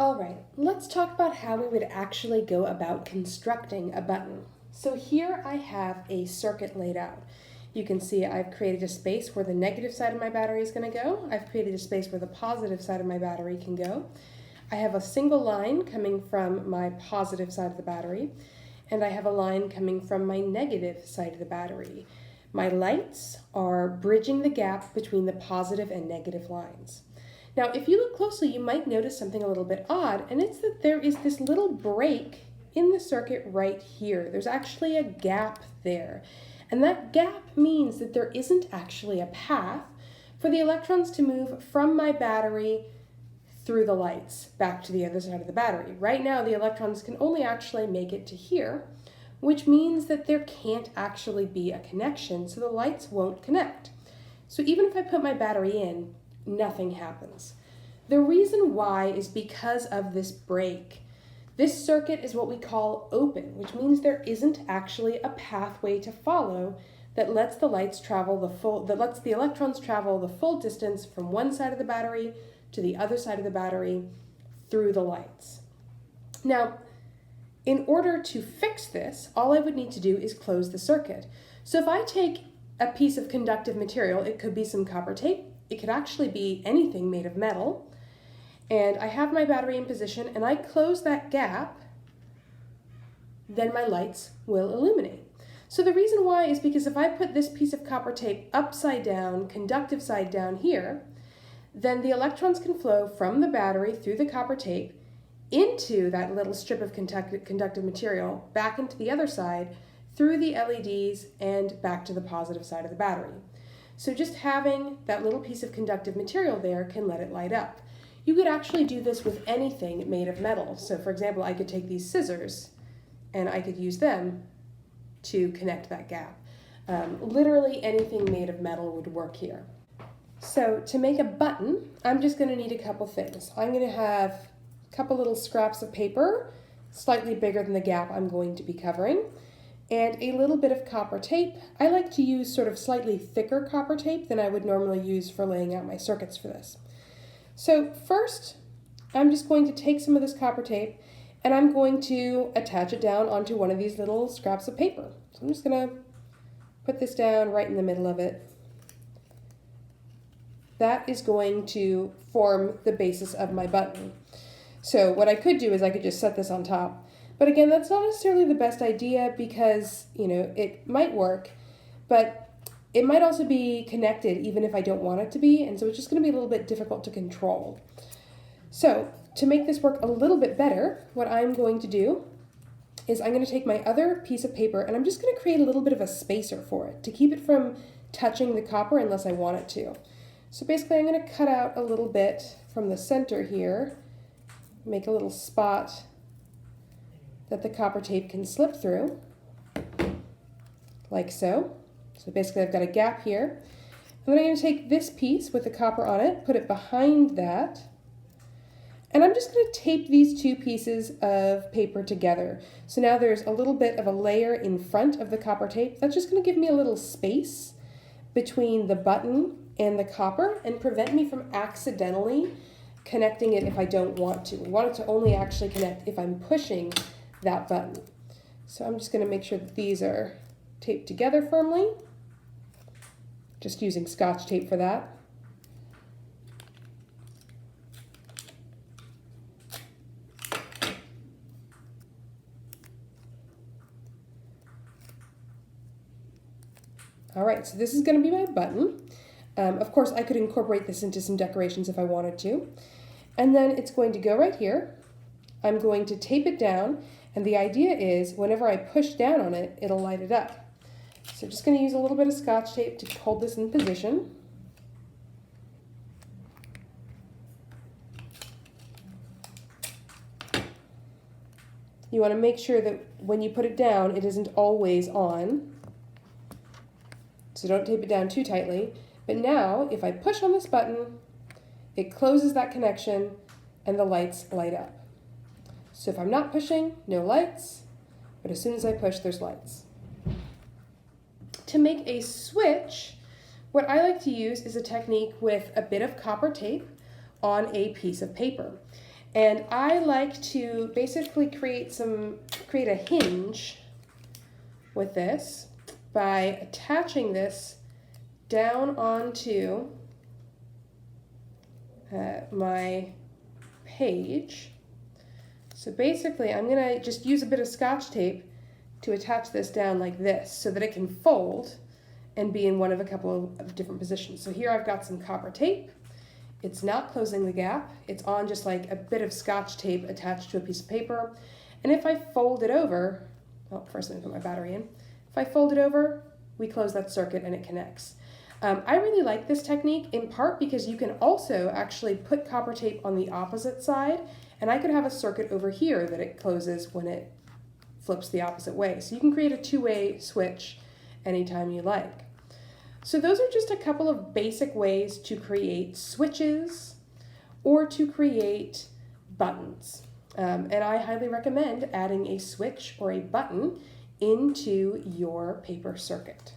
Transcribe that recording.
All right, let's talk about how we would actually go about constructing a button. So here I have a circuit laid out. You can see I've created a space where the negative side of my battery is going to go. I've created a space where the positive side of my battery can go. I have a single line coming from my positive side of the battery, and I have a line coming from my negative side of the battery. My lights are bridging the gap between the positive and negative lines. Now, if you look closely, you might notice something a little bit odd, and it's that there is this little break in the circuit right here. There's actually a gap there. And that gap means that there isn't actually a path for the electrons to move from my battery through the lights back to the other side of the battery. Right now, the electrons can only actually make it to here, which means that there can't actually be a connection, so the lights won't connect. So even if I put my battery in, nothing happens. The reason why is because of this break. This circuit is what we call open, which means there isn't actually a pathway to follow that lets the electrons travel the full distance from one side of the battery to the other side of the battery through the lights. Now, in order to fix this, all I would need to do is close the circuit. So if I take a piece of conductive material, it could be some copper tape, it could actually be anything made of metal, and I have my battery in position and I close that gap, then my lights will illuminate. So the reason why is because if I put this piece of copper tape upside down, conductive side down here, then the electrons can flow from the battery through the copper tape into that little strip of conductive material, back into the other side, through the LEDs, and back to the positive side of the battery. So just having that little piece of conductive material there can let it light up. You could actually do this with anything made of metal. So for example, I could take these scissors and I could use them to connect that gap. Literally anything made of metal would work here. So to make a button, I'm just going to need a couple things. I'm going to have a couple little scraps of paper, slightly bigger than the gap I'm going to be covering, and a little bit of copper tape. I like to use sort of slightly thicker copper tape than I would normally use for laying out my circuits for this. So first, I'm just going to take some of this copper tape and I'm going to attach it down onto one of these little scraps of paper. So I'm just going to put this down right in the middle of it. That is going to form the basis of my button. So what I could do is I could just set this on top. But again, that's not necessarily the best idea because, it might work, but it might also be connected even if I don't want it to be, and so it's just going to be a little bit difficult to control. So to make this work a little bit better, what I'm going to do is I'm going to take my other piece of paper and I'm just going to create a little bit of a spacer for it to keep it from touching the copper unless I want it to. So basically I'm going to cut out a little bit from the center here, make a little spot that the copper tape can slip through, like so. So basically I've got a gap here. And then I'm going to take this piece with the copper on it, put it behind that, and I'm just going to tape these two pieces of paper together. So now there's a little bit of a layer in front of the copper tape. That's just going to give me a little space between the button and the copper and prevent me from accidentally connecting it if I don't want to. We want it to only actually connect if I'm pushing that button. So I'm just going to make sure that these are taped together firmly, just using Scotch tape for that. All right, so this is going to be my button. Of course, I could incorporate this into some decorations if I wanted to. And then it's going to go right here. I'm going to tape it down, and the idea is whenever I push down on it, it'll light it up. So just going to use a little bit of Scotch tape to hold this in position. You want to make sure that when you put it down, it isn't always on. So don't tape it down too tightly. But now, if I push on this button, it closes that connection and the lights light up. So if I'm not pushing, no lights, but as soon as I push, there's lights. To make a switch, what I like to use is a technique with a bit of copper tape on a piece of paper. And I like to basically create a hinge with this by attaching this down onto my page. So basically I'm going to just use a bit of Scotch tape to attach this down like this so that it can fold and be in one of a couple of different positions. So here I've got some copper tape. It's not closing the gap. It's on just like a bit of Scotch tape attached to a piece of paper. And if I fold it over, well, first let me put my battery in. If I fold it over, we close that circuit and it connects. I really like this technique in part because you can also actually put copper tape on the opposite side, and I could have a circuit over here that it closes when it flips the opposite way. So you can create a two-way switch anytime you like. So those are just a couple of basic ways to create switches or to create buttons. And I highly recommend adding a switch or a button into your paper circuit.